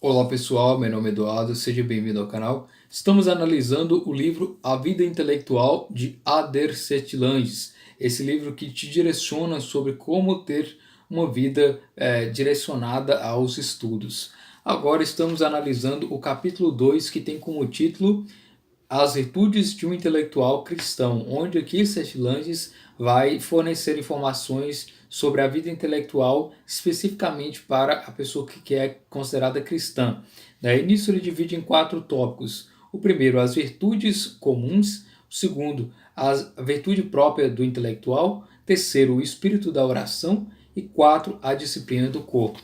Olá pessoal, meu nome é Eduardo, seja bem-vindo ao canal. Estamos analisando o livro A Vida Intelectual de Adair Setlanges. Esse livro que te direciona sobre como ter uma vida direcionada aos estudos. Agora estamos analisando o capítulo 2, que tem como título As Virtudes de um Intelectual Cristão, onde aqui Setlanges vai fornecer informações sobre a vida intelectual especificamente para a pessoa que é considerada cristã. Daí nisso ele divide em 4 tópicos. O primeiro, as virtudes comuns. O segundo, a virtude própria do intelectual. Terceiro, o espírito da oração. E 4, a disciplina do corpo.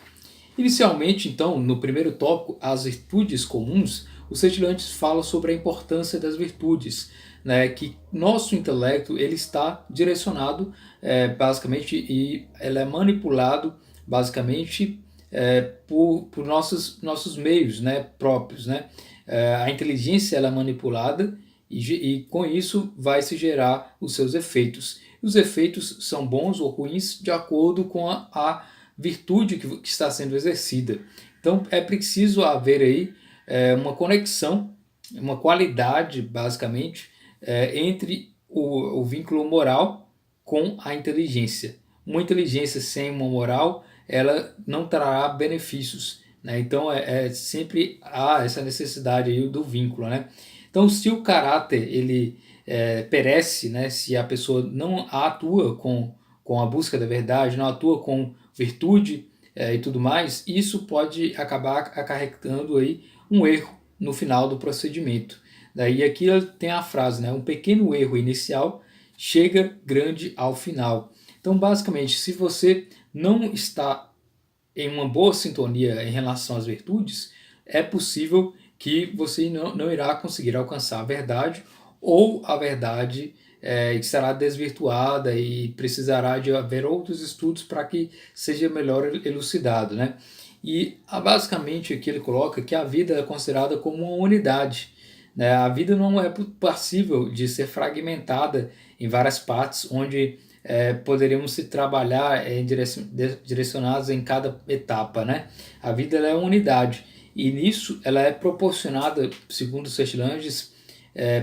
Inicialmente, então, no primeiro tópico, as virtudes comuns, o Setlanges fala sobre a importância das virtudes, né, que nosso intelecto ele está direcionado basicamente e ele é manipulado basicamente por nossos meios, né, próprios, né. A inteligência ela é manipulada e com isso vai se gerar os seus efeitos. Os efeitos são bons ou ruins de acordo com a virtude que está sendo exercida. Então é preciso haver aí uma conexão, uma qualidade, basicamente, entre o vínculo moral com a inteligência. Uma inteligência sem uma moral, ela não trará benefícios. Né? Então sempre há essa necessidade aí do vínculo. Né? Então se o caráter ele perece, né? Se a pessoa não atua com a busca da verdade, não atua com virtude e tudo mais, isso pode acabar acarretando aí um erro no final do procedimento. Daí aqui tem a frase, né? Um pequeno erro inicial chega grande ao final. Então, basicamente, se você não está em uma boa sintonia em relação às virtudes, é possível que você não irá conseguir alcançar a verdade, ou a verdade será desvirtuada e precisará de haver outros estudos para que seja melhor elucidado. Né? E basicamente aqui ele coloca que a vida é considerada como uma unidade. Né? A vida não é passível de ser fragmentada em várias partes, onde poderíamos se trabalhar direcionados em cada etapa. Né? A vida ela é uma unidade e nisso ela é proporcionada, segundo Setlanges,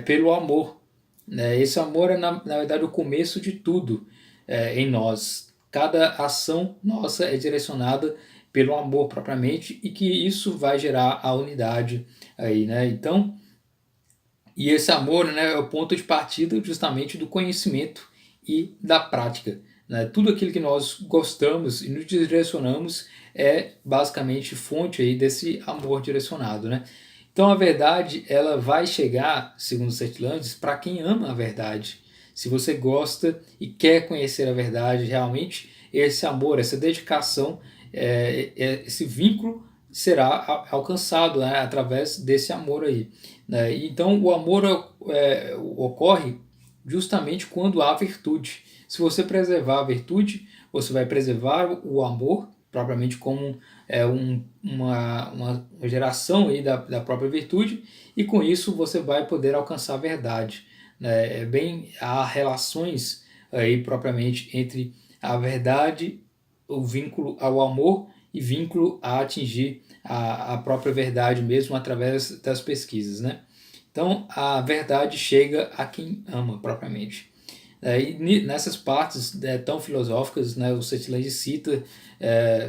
pelo amor. Né? Esse amor é, na verdade, o começo de tudo em nós. Cada ação nossa é direcionada pelo amor propriamente e que isso vai gerar a unidade aí, né? Então, e esse amor, né, é o ponto de partida justamente do conhecimento e da prática. Né? Tudo aquilo que nós gostamos e nos direcionamos é basicamente fonte aí desse amor direcionado. Né? Então a verdade ela vai chegar, segundo Setlanges, para quem ama a verdade. Se você gosta e quer conhecer a verdade realmente, esse amor, essa dedicação, esse vínculo será alcançado, né, através desse amor aí. Né? Então o amor ocorre justamente quando há virtude. Se você preservar a virtude, você vai preservar o amor, propriamente como uma geração aí da própria virtude, e com isso você vai poder alcançar a verdade. Né? Há relações aí propriamente entre a verdade, o vínculo ao amor e vínculo a atingir a própria verdade mesmo através das pesquisas, né? Então a verdade chega a quem ama propriamente. E nessas partes tão filosóficas, né, o Setlanges cita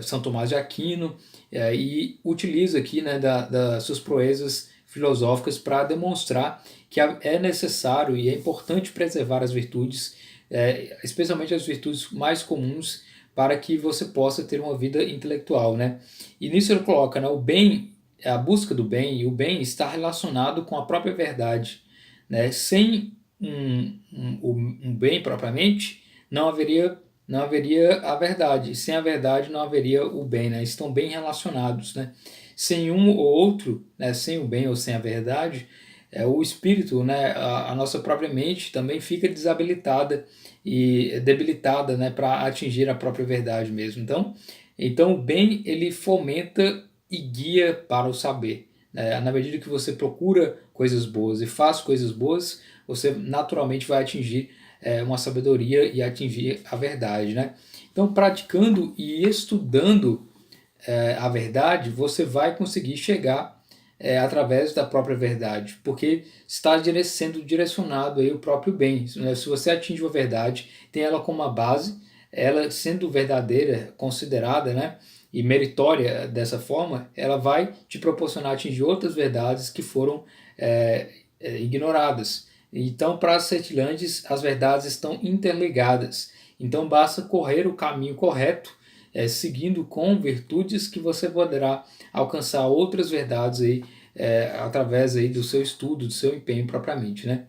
São Tomás de Aquino e utiliza aqui, né, das suas proezas filosóficas para demonstrar que é necessário e é importante preservar as virtudes, especialmente as virtudes mais comuns, para que você possa ter uma vida intelectual. Né? E nisso ele coloca, né, o bem, a busca do bem, e o bem está relacionado com a própria verdade. Né? Sem um bem propriamente, não haveria a verdade. Sem a verdade não haveria o bem, né? Estão bem relacionados, né? Sem um ou outro, né? Sem o bem ou sem a verdade, o espírito, né? A nossa própria mente também fica desabilitada e debilitada, né? Para atingir a própria verdade mesmo. Então o bem ele fomenta e guia para o saber. Né? Na medida que você procura coisas boas e faz coisas boas, você naturalmente vai atingir uma sabedoria e atingir a verdade. Né? Então, praticando e estudando a verdade, você vai conseguir chegar através da própria verdade, porque está sendo direcionado aí o próprio bem, né? Se você atinge a verdade, tem ela como uma base, ela sendo verdadeira, considerada, né, e meritória dessa forma, ela vai te proporcionar atingir outras verdades que foram ignoradas. Então, para as Setilandes, as verdades estão interligadas. Então, basta correr o caminho correto, seguindo com virtudes, que você poderá alcançar outras verdades aí, através aí do seu estudo, do seu empenho propriamente, né?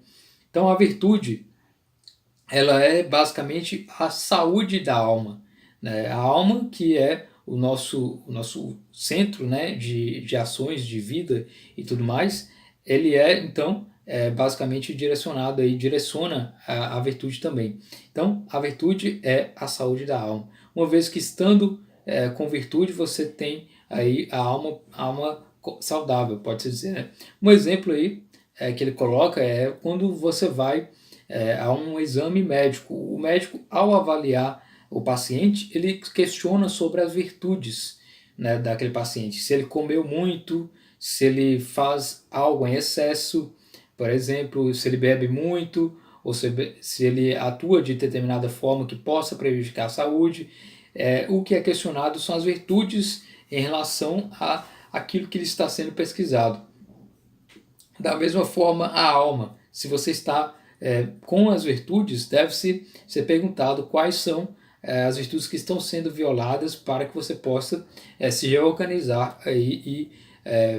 Então, a virtude, ela é basicamente a saúde da alma, né? A alma, que é o nosso centro, né, de ações, de vida e tudo mais, ele então basicamente direcionado aí, direciona a virtude também. Então, a virtude é a saúde da alma. Uma vez que estando com virtude, você tem aí a alma saudável, pode-se dizer, né? Um exemplo aí que ele coloca é quando você vai a um exame médico. O médico, ao avaliar o paciente, ele questiona sobre as virtudes, né, daquele paciente. Se ele comeu muito, se ele faz algo em excesso, por exemplo, se ele bebe muito, ou se ele atua de determinada forma que possa prejudicar a saúde. O que é questionado são as virtudes em relação a aquilo que ele está sendo pesquisado. Da mesma forma, a alma. Se você está com as virtudes, deve-se ser perguntado quais são as virtudes que estão sendo violadas, para que você possa se reorganizar aí e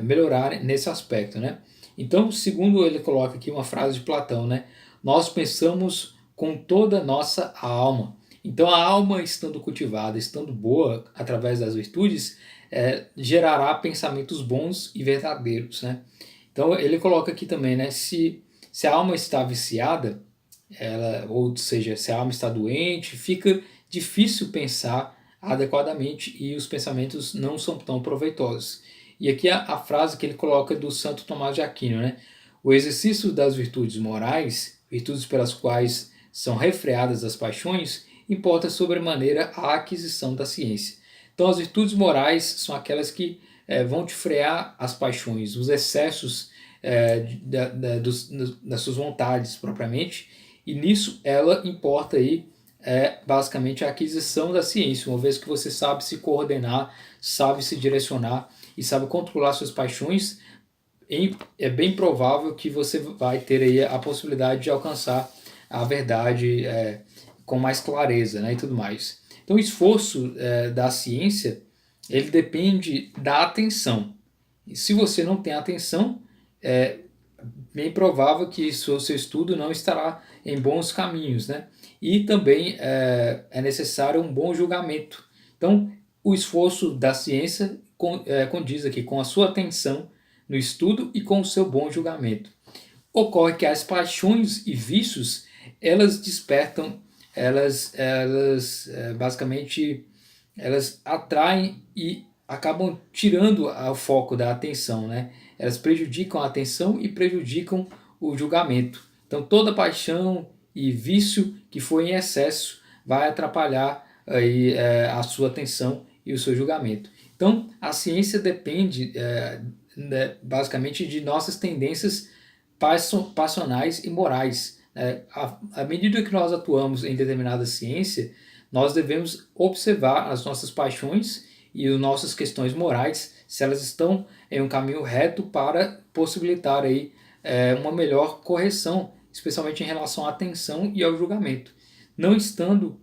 melhorar nesse aspecto, né? Então, segundo ele coloca aqui uma frase de Platão, né? Nós pensamos com toda a nossa alma. Então, a alma estando cultivada, estando boa através das virtudes, gerará pensamentos bons e verdadeiros, né? Então ele coloca aqui também, né? Se a alma está viciada, ou seja, se a alma está doente, fica difícil pensar adequadamente e os pensamentos não são tão proveitosos. E aqui a frase que ele coloca do Santo Tomás de Aquino, né? O exercício das virtudes morais, virtudes pelas quais são refreadas as paixões, importa sobremaneira a aquisição da ciência. Então as virtudes morais são aquelas que vão te frear as paixões, os excessos das suas vontades propriamente, e nisso ela importa aí basicamente a aquisição da ciência, uma vez que você sabe se coordenar, sabe se direcionar e sabe controlar suas paixões, é bem provável que você vai ter aí a possibilidade de alcançar a verdade com mais clareza, né, e tudo mais. Então o esforço da ciência, ele depende da atenção. E se você não tem atenção, é bem provável que seu estudo não estará em bons caminhos, né? E também é necessário um bom julgamento. Então, o esforço da ciência condiz aqui com a sua atenção no estudo e com o seu bom julgamento. Ocorre que as paixões e vícios, elas despertam, elas basicamente elas atraem e acabam tirando o foco da atenção, né? Elas prejudicam a atenção e prejudicam o julgamento. Então toda paixão e vício que foi em excesso vai atrapalhar aí a sua atenção e o seu julgamento. Então a ciência depende né, basicamente de nossas tendências passionais e morais. À medida que nós atuamos em determinada ciência, nós devemos observar as nossas paixões e as nossas questões morais, se elas estão em um caminho reto, para possibilitar aí uma melhor correção, especialmente em relação à atenção e ao julgamento. Não estando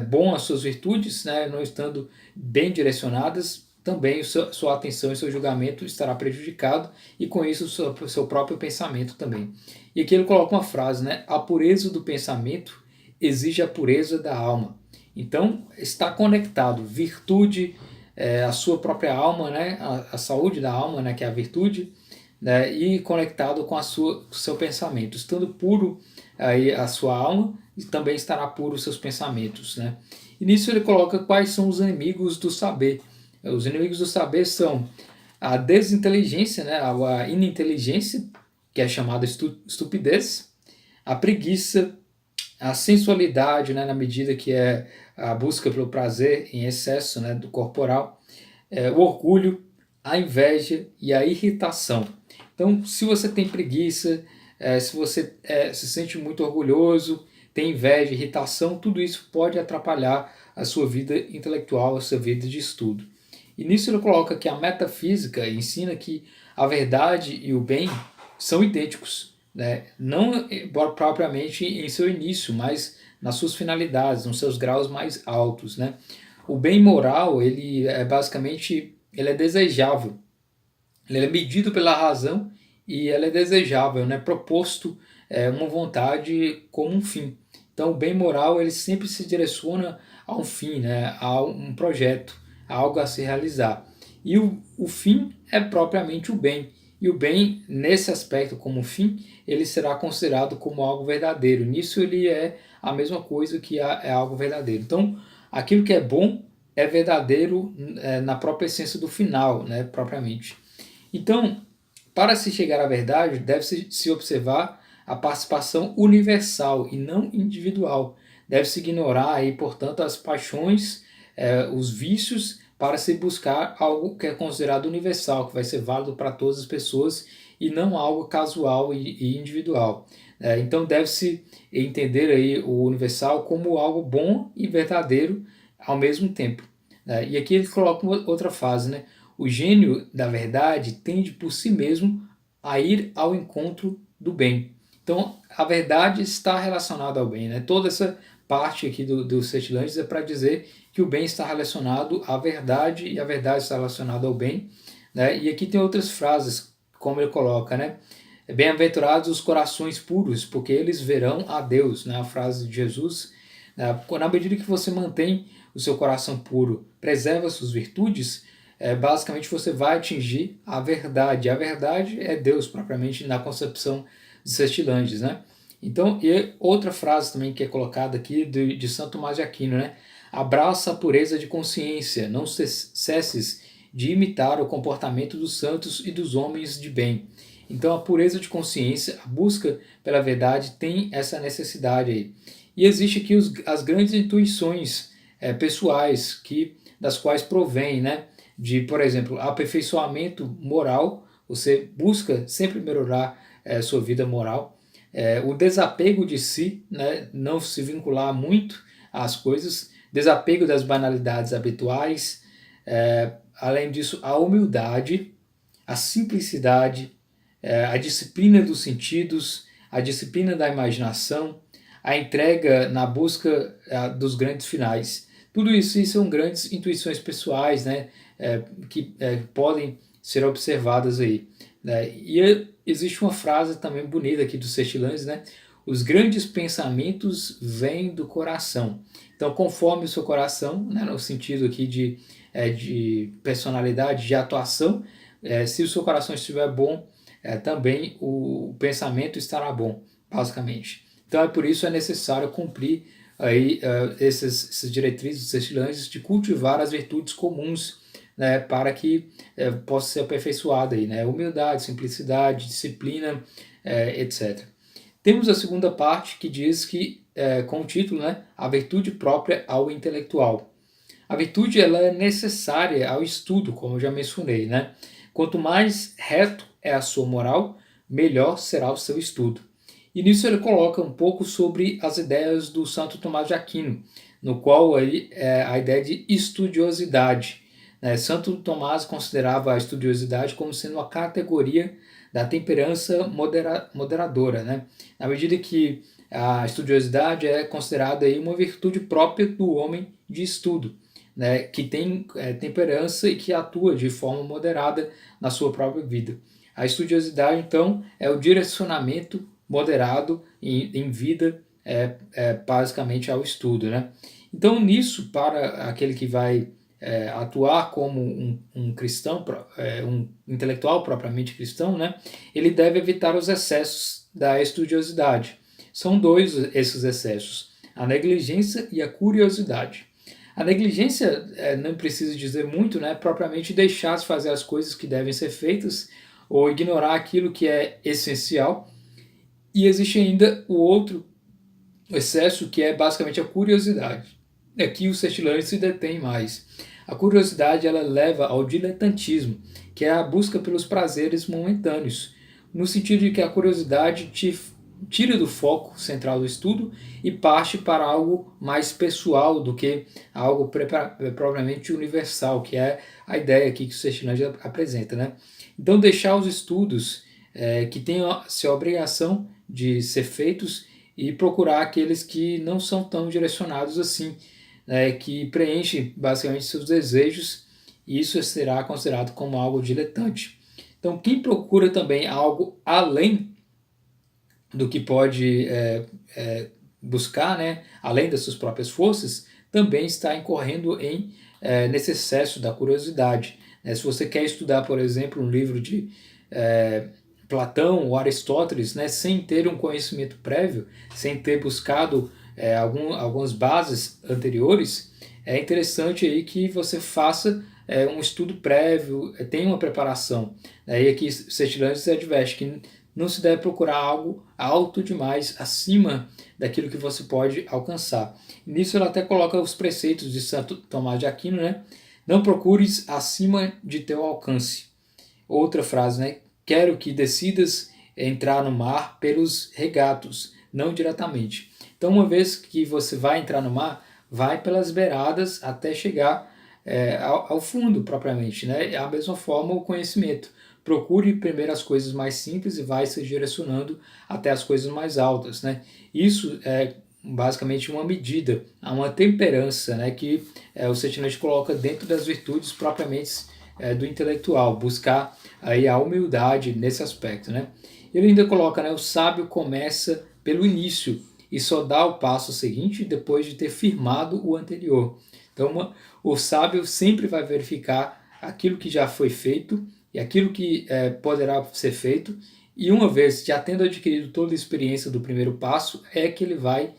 bom as suas virtudes, né, não estando bem direcionadas, também sua atenção e seu julgamento estará prejudicado, e com isso o seu próprio pensamento também. E aqui ele coloca uma frase, né? A pureza do pensamento exige a pureza da alma. Então está conectado virtude, a sua própria alma, né? A saúde da alma, né? Que é a virtude, né? E conectado com o seu pensamento. Estando puro aí a sua alma, também estará puro os seus pensamentos, né? E nisso ele coloca quais são os inimigos do saber. Os inimigos do saber são a desinteligência, né, a ininteligência, que é chamada estupidez, a preguiça, a sensualidade, né, na medida que é a busca pelo prazer em excesso, né, do corporal, o orgulho, a inveja e a irritação. Então, se você tem preguiça, se você se sente muito orgulhoso, tem inveja, irritação, tudo isso pode atrapalhar a sua vida intelectual, a sua vida de estudo. E nisso ele coloca que a metafísica ensina que a verdade e o bem são idênticos, né? Não propriamente em seu início, mas nas suas finalidades, nos seus graus mais altos, né? O bem moral, ele é basicamente, ele é desejável, ele é medido pela razão e ele é desejável, né? Proposto uma vontade como um fim. Então, o bem moral, ele sempre se direciona a um fim, né? A um projeto, a algo a se realizar. E o fim é propriamente o bem. E o bem, nesse aspecto como fim, ele será considerado como algo verdadeiro. Nisso ele é a mesma coisa que é algo verdadeiro. Então, aquilo que é bom é verdadeiro na própria essência do final, né, propriamente. Então, para se chegar à verdade, deve-se se observar a participação universal e não individual. Deve-se ignorar aí, portanto, as paixões, os vícios, para se buscar algo que é considerado universal, que vai ser válido para todas as pessoas e não algo casual e individual. Então deve-se entender aí o universal como algo bom e verdadeiro ao mesmo tempo. E aqui ele coloca uma outra fase, né? O gênio da verdade tende por si mesmo a ir ao encontro do bem. Então, a verdade está relacionada ao bem, né? Toda essa parte aqui do Sete Lances é para dizer que o bem está relacionado à verdade e a verdade está relacionada ao bem, né? E aqui tem outras frases, como ele coloca, né? Bem-aventurados os corações puros, porque eles verão a Deus, né? A frase de Jesus. Na medida que você mantém o seu coração puro, preserva suas virtudes, basicamente você vai atingir a verdade. A verdade é Deus, propriamente, na concepção de Sestilanges, né? Então, e outra frase também que é colocada aqui de Santo Tomás de Aquino, né? Abraça a pureza de consciência, não cesses de imitar o comportamento dos santos e dos homens de bem. Então, a pureza de consciência, a busca pela verdade tem essa necessidade aí. E existe aqui as grandes intuições pessoais das quais provém, né? De, por exemplo, aperfeiçoamento moral, você busca sempre melhorar sua vida moral, o desapego de si, né, não se vincular muito às coisas, desapego das banalidades habituais, além disso, a humildade, a simplicidade, a disciplina dos sentidos, a disciplina da imaginação, a entrega na busca dos grandes finais. Tudo isso são grandes intuições pessoais, né, que podem ser observadas aí. Né? E existe uma frase também bonita aqui do Sestilanges, né? Os grandes pensamentos vêm do coração. Então, conforme o seu coração, né, no sentido aqui de personalidade, de atuação, se o seu coração estiver bom, também o pensamento estará bom, basicamente. Então, é por isso é necessário cumprir aí essas diretrizes do Sestilanges de cultivar as virtudes comuns, né, para que possa ser aperfeiçoada aí, né? Humildade, simplicidade, disciplina, etc. Temos a segunda parte que diz que, com o título, né, a virtude própria ao intelectual. A virtude ela é necessária ao estudo, como eu já mencionei, né? Quanto mais reto é a sua moral, melhor será o seu estudo. E nisso ele coloca um pouco sobre as ideias do Santo Tomás de Aquino, no qual aí a ideia de estudiosidade. Santo Tomás considerava a estudiosidade como sendo uma categoria da temperança moderadora, né? Na medida que a estudiosidade é considerada aí uma virtude própria do homem de estudo, né? Que tem temperança e que atua de forma moderada na sua própria vida. A estudiosidade, então, é o direcionamento moderado em vida, basicamente ao estudo, né? Então, nisso, para aquele que vai atuar como um cristão, um intelectual propriamente cristão, né, ele deve evitar os excessos da estudiosidade. São dois esses excessos, a negligência e a curiosidade. A negligência, não preciso dizer muito, né, propriamente deixar de fazer as coisas que devem ser feitas ou ignorar aquilo que é essencial. E existe ainda o outro excesso, que é basicamente a curiosidade. Aqui o Sestilanges se detém mais. A curiosidade ela leva ao diletantismo, que é a busca pelos prazeres momentâneos, no sentido de que a curiosidade te tira do foco central do estudo e parte para algo mais pessoal do que algo propriamente universal, que é a ideia aqui que o Sextilândia apresenta, né? Então, deixar os estudos que têm a sua obrigação de ser feitos e procurar aqueles que não são tão direcionados assim, que preenchem basicamente seus desejos, e isso será considerado como algo diletante. Então, quem procura também algo além do que pode buscar, né, além das suas próprias forças, também está incorrendo nesse excesso da curiosidade. Né? Se você quer estudar, por exemplo, um livro de Platão ou Aristóteles, né, sem ter um conhecimento prévio, sem ter buscado algumas bases anteriores, é interessante aí que você faça um estudo prévio, tenha uma preparação. E aqui Sextilândia adverte que não se deve procurar algo alto demais, acima daquilo que você pode alcançar. Nisso ela até coloca os preceitos de Santo Tomás de Aquino, né? Não procures acima de teu alcance. Outra frase, né? Quero que decidas entrar no mar pelos regatos, não diretamente. Então, uma vez que você vai entrar no mar, vai pelas beiradas até chegar ao fundo, propriamente. Né? A mesma forma, o conhecimento. Procure primeiro as coisas mais simples e vai se direcionando até as coisas mais altas. Né? Isso é basicamente uma medida, uma temperança, né, que o Sextilândia coloca dentro das virtudes propriamente do intelectual, buscar aí a humildade nesse aspecto. Né? Ele ainda coloca, né, o sábio começa pelo início e só dá o passo seguinte depois de ter firmado o anterior. Então, o sábio sempre vai verificar aquilo que já foi feito e aquilo que poderá ser feito, e uma vez já tendo adquirido toda a experiência do primeiro passo, é que ele vai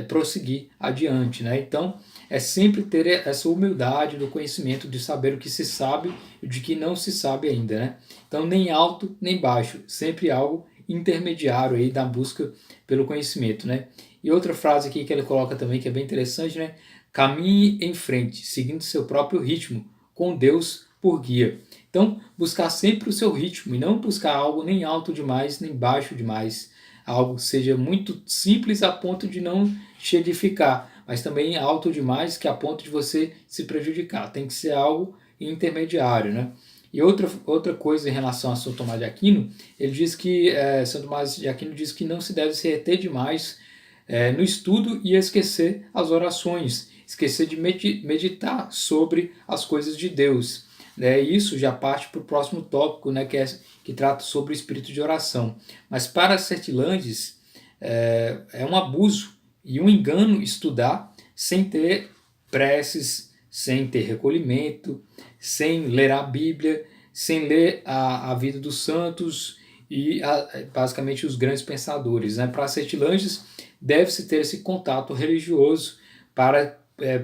prosseguir adiante. Né? Então, é sempre ter essa humildade do conhecimento, de saber o que se sabe e de que não se sabe ainda. Né? Então, nem alto nem baixo, sempre algo intermediário aí da busca pelo conhecimento. Né? E outra frase aqui que ele coloca também, que é bem interessante, né? Caminhe em frente, seguindo seu próprio ritmo, com Deus por guia. Então, buscar sempre o seu ritmo e não buscar algo nem alto demais, nem baixo demais. Algo que seja muito simples a ponto de não te edificar, mas também alto demais que a ponto de você se prejudicar. Tem que ser algo intermediário, né? E outra coisa em relação a São Tomás de Aquino, ele diz que, São Tomás de Aquino diz que não se deve se reter demais no estudo e esquecer as orações, esquecer de meditar sobre as coisas de Deus. Isso já parte para o próximo tópico, né, que trata sobre o espírito de oração. Mas para Sextilândia é um abuso e um engano estudar sem ter preces, sem ter recolhimento, sem ler a Bíblia, sem ler a vida dos santos e basicamente os grandes pensadores. Né? Para Sextilândia deve-se ter esse contato religioso para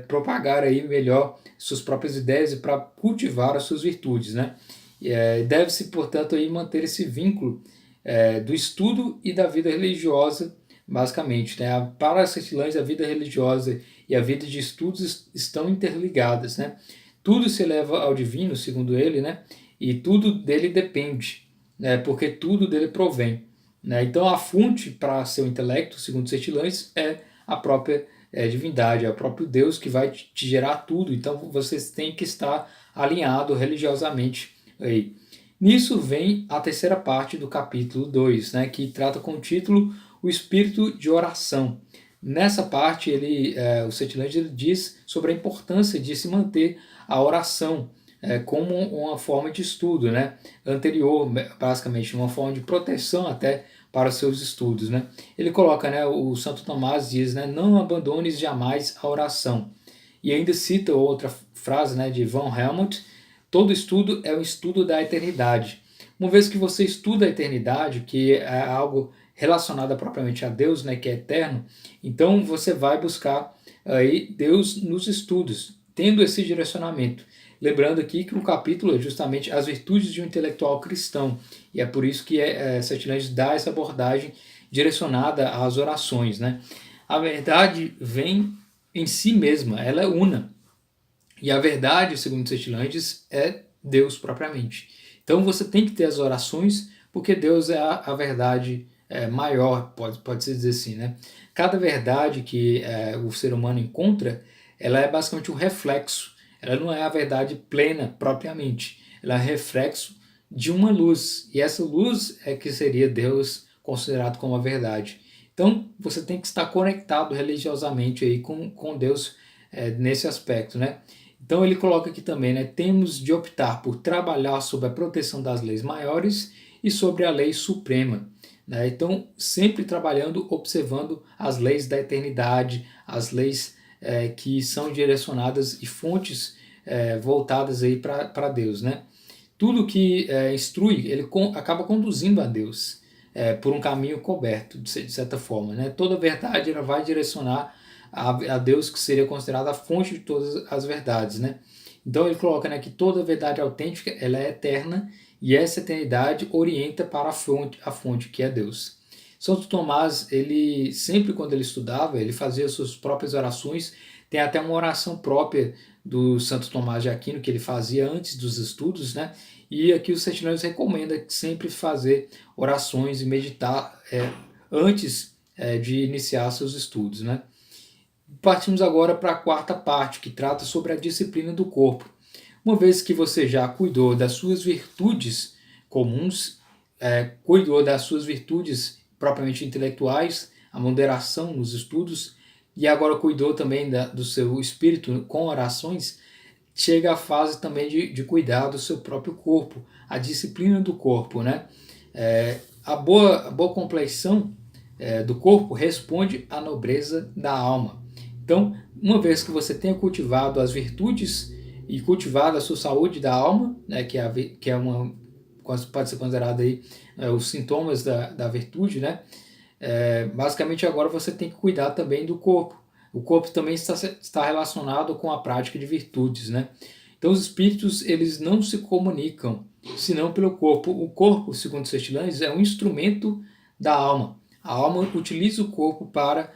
propagar aí melhor suas próprias ideias e para cultivar as suas virtudes. Né? Deve-se, portanto, aí manter esse vínculo do estudo e da vida religiosa, basicamente. Né? Para Sextilândia, a vida religiosa e a vida de estudos estão interligadas. Né? Tudo se eleva ao divino, segundo ele, né? E tudo dele depende, né? Porque tudo dele provém. Né? Então, a fonte para seu intelecto, segundo Sextilândia, é a própria divindade, é o próprio Deus que vai te gerar tudo. Então, você tem que estar alinhado religiosamente aí. Nisso vem a terceira parte do capítulo 2, né, que trata com o título O Espírito de Oração. Nessa parte, o Sextilândia diz sobre a importância de se manter a oração como uma forma de estudo, né, anterior, basicamente, uma forma de proteção até para os seus estudos. Né. Ele coloca, né, o Santo Tomás diz, né, não abandones jamais a oração. E ainda cita outra frase, né, de Von Helmont: todo estudo é o estudo da eternidade. Uma vez que você estuda a eternidade, que é algo relacionado propriamente a Deus, né, que é eterno, então você vai buscar aí Deus nos estudos, tendo esse direcionamento. Lembrando aqui que o capítulo é justamente as virtudes de um intelectual cristão, e é por isso que Sextilândia dá essa abordagem direcionada às orações. Né? A verdade vem em si mesma, ela é una. E a verdade, segundo Setilanges, é Deus propriamente. Então você tem que ter as orações, porque Deus é a verdade maior, pode-se dizer assim, né? Cada verdade que o ser humano encontra, ela é basicamente um reflexo. Ela não é a verdade plena propriamente. Ela é reflexo de uma luz. E essa luz é que seria Deus considerado como a verdade. Então você tem que estar conectado religiosamente aí com Deus nesse aspecto, né? Então ele coloca aqui também, né, temos de optar por trabalhar sob a proteção das leis maiores e sobre a lei suprema. Né? Então, sempre trabalhando, observando as leis da eternidade, as leis que são direcionadas e fontes voltadas aí para Deus. Né? Tudo que instrui, ele acaba conduzindo a Deus por um caminho coberto, de certa forma. Né? Toda verdade ela vai direcionar a Deus, que seria considerada a fonte de todas as verdades, né? Então ele coloca, né, que toda verdade autêntica ela é eterna e essa eternidade orienta para a fonte que é Deus. Santo Tomás, ele sempre quando ele estudava, ele fazia suas próprias orações. Tem até uma oração própria do Santo Tomás de Aquino que ele fazia antes dos estudos, né? E aqui o Setilanges recomenda sempre fazer orações e meditar antes de iniciar seus estudos, né? Partimos agora para a quarta parte, que trata sobre a disciplina do corpo. Uma vez que você já cuidou das suas virtudes comuns, cuidou das suas virtudes propriamente intelectuais, a moderação nos estudos, e agora cuidou também do seu espírito com orações, chega a fase também de cuidar do seu próprio corpo, a disciplina do corpo, né? A boa complexão do corpo responde à nobreza da alma. Então, uma vez que você tenha cultivado as virtudes e cultivado a sua saúde da alma, né, que é uma pode ser considerado aí os sintomas da virtude, né? Basicamente agora você tem que cuidar também do corpo. O corpo também está relacionado com a prática de virtudes, né? Então os espíritos eles não se comunicam senão pelo corpo. O corpo, segundo Sestilanges, é um instrumento da alma. A alma utiliza o corpo para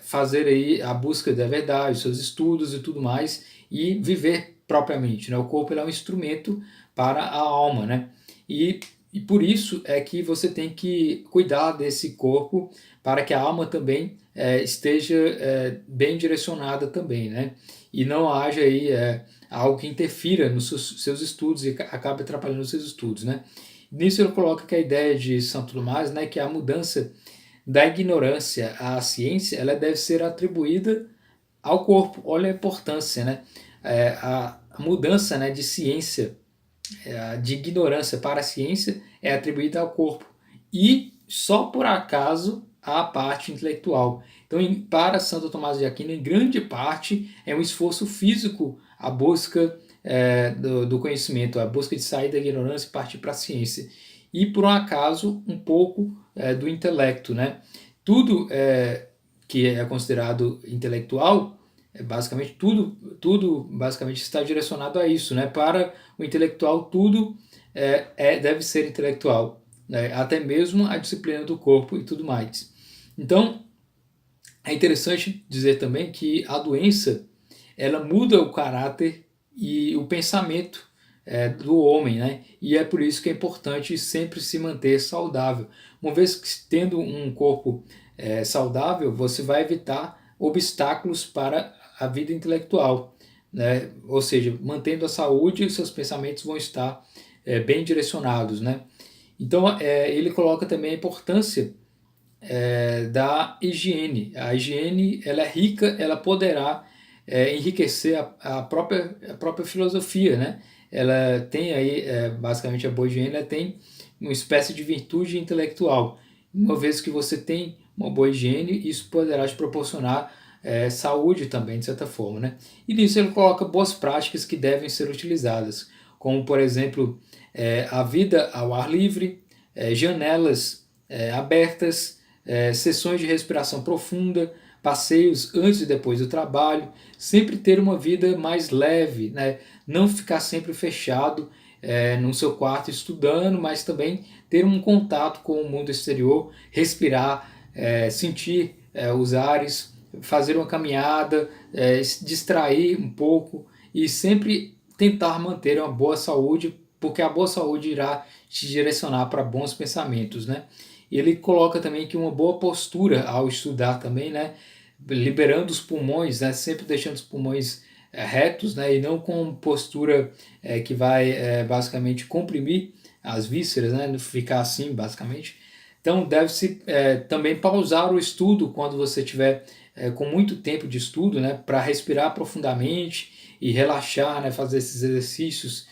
fazer aí a busca da verdade, seus estudos e tudo mais, e viver propriamente. Né? O corpo é um instrumento para a alma, né? E por isso é que você tem que cuidar desse corpo para que a alma também esteja bem direcionada também, né? E não haja aí algo que interfira nos seus estudos e acabe atrapalhando os seus estudos, né? Nisso ele coloca que a ideia de Santo Tomás, né, que a mudança da ignorância à ciência, ela deve ser atribuída ao corpo. Olha a importância, né? A mudança, né, de ciência, de ignorância para a ciência é atribuída ao corpo. E só por acaso à parte intelectual. Então, para Santo Tomás de Aquino, em grande parte, é um esforço físico a busca do conhecimento, a busca de sair da ignorância e partir para a ciência. E, por um acaso, um pouco do intelecto. Né? Tudo que é considerado intelectual, basicamente tudo basicamente está direcionado a isso. Né? Para o intelectual, tudo deve ser intelectual. Né? Até mesmo a disciplina do corpo e tudo mais. Então, é interessante dizer também que a doença ela muda o caráter e o pensamento do homem, né? E é por isso que é importante sempre se manter saudável. Uma vez que tendo um corpo saudável, você vai evitar obstáculos para a vida intelectual, né? Ou seja, mantendo a saúde, seus pensamentos vão estar bem direcionados, né? Então, ele coloca também a importância da higiene. A higiene ela é rica, ela poderá enriquecer a própria filosofia, né? Ela tem aí, basicamente a boa higiene, ela tem uma espécie de virtude intelectual. Uma vez que você tem uma boa higiene, isso poderá te proporcionar saúde também, de certa forma, né? E nisso ele coloca boas práticas que devem ser utilizadas, como, por exemplo, a vida ao ar livre, janelas abertas, sessões de respiração profunda, passeios antes e depois do trabalho, sempre ter uma vida mais leve, né? Não ficar sempre fechado no seu quarto estudando, mas também ter um contato com o mundo exterior, respirar, sentir os ares, fazer uma caminhada, se distrair um pouco e sempre tentar manter uma boa saúde, porque a boa saúde irá te direcionar para bons pensamentos, né? E ele coloca também que uma boa postura ao estudar também, né? Liberando os pulmões, né? Sempre deixando os pulmões retos, né? E não com postura que vai basicamente comprimir as vísceras, né? Ficar assim, basicamente. Então deve-se também pausar o estudo quando você tiver com muito tempo de estudo, né? Para respirar profundamente e relaxar, né? Fazer esses exercícios,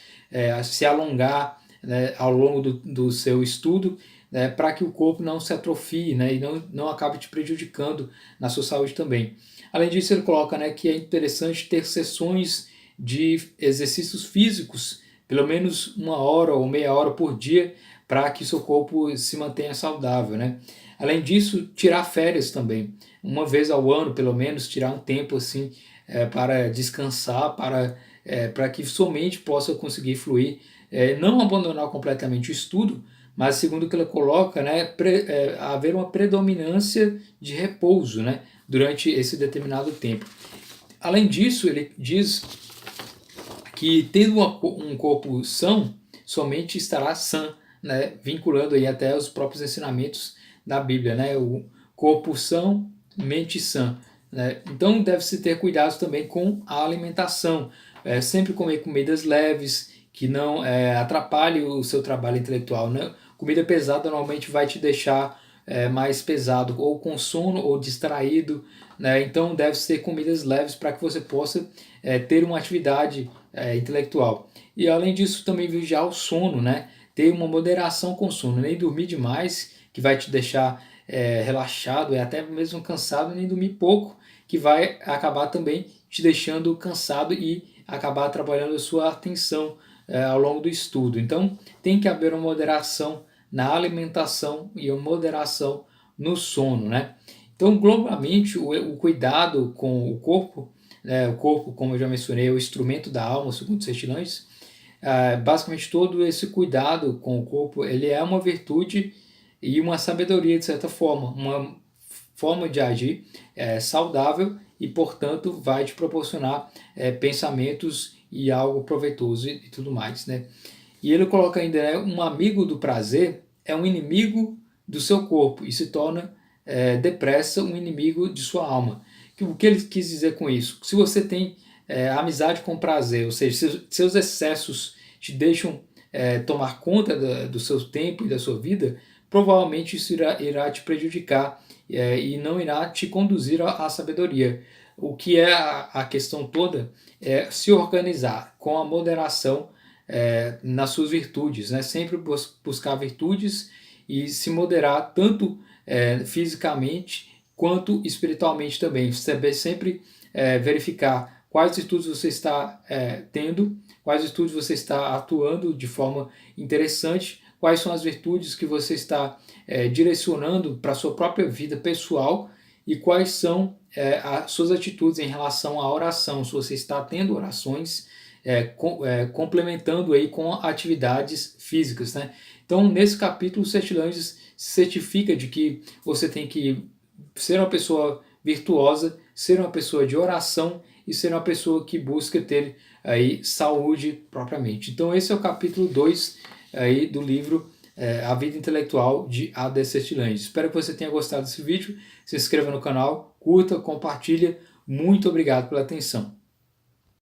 se alongar, né? Ao longo do seu estudo, né? Para que o corpo não se atrofie, né? E não acabe te prejudicando na sua saúde também. Além disso, ele coloca, né, que é interessante ter sessões de exercícios físicos, pelo menos 1 hora ou meia hora por dia, para que seu corpo se mantenha saudável, né? Além disso, tirar férias também, uma vez ao ano, pelo menos, tirar um tempo assim para descansar, para que sua mente possa conseguir fluir, não abandonar completamente o estudo, mas segundo o que ele coloca, né, haver uma predominância de repouso, né, durante esse determinado tempo. Além disso, ele diz que tendo um corpo são, somente estará sã, né, vinculando aí até os próprios ensinamentos da Bíblia, né, o corpo são, mente sã. Né? Então deve-se ter cuidado também com a alimentação, sempre comer comidas leves, que não atrapalhe o seu trabalho intelectual. Né? Comida pesada normalmente vai te deixar mais pesado, ou com sono, ou distraído. Né? Então deve-se ter comidas leves para que você possa ter uma atividade intelectual. E além disso, também vigiar o sono, né? Ter uma moderação com o sono, nem dormir demais, que vai te deixar relaxado, até mesmo cansado, nem dormir pouco, que vai acabar também te deixando cansado e acabar atrapalhando a sua atenção ao longo do estudo. Então, tem que haver uma moderação na alimentação e uma moderação no sono, né? Então, globalmente, o cuidado com o corpo, como eu já mencionei, é o instrumento da alma, segundo Sertilanges. Basicamente, todo esse cuidado com o corpo, ele é uma virtude e uma sabedoria, de certa forma, uma forma de agir saudável e, portanto, vai te proporcionar pensamentos e algo proveitoso e tudo mais, né? E ele coloca ainda, né, um amigo do prazer é um inimigo do seu corpo e se torna depressa um inimigo de sua alma. O que ele quis dizer com isso? Se você tem amizade com prazer, ou seja, se seus excessos te deixam tomar conta do seu tempo e da sua vida, provavelmente isso irá te prejudicar e não irá te conduzir à sabedoria. O que é a questão toda é se organizar com a moderação nas suas virtudes, né? Sempre buscar virtudes e se moderar tanto fisicamente quanto espiritualmente também. Sempre verificar quais virtudes você está tendo, quais virtudes você está atuando de forma interessante, quais são as virtudes que você está direcionando para a sua própria vida pessoal e quais são as suas atitudes em relação à oração, se você está tendo orações complementando aí com atividades físicas, né? Então, nesse capítulo, o Sertilanges certifica de que você tem que ser uma pessoa virtuosa, ser uma pessoa de oração e ser uma pessoa que busca ter aí saúde propriamente. Então, esse é o capítulo 2 aí do livro A Vida Intelectual de A.D. Sertilanges. Espero que você tenha gostado desse vídeo. Se inscreva no canal, curta, compartilha. Muito obrigado pela atenção.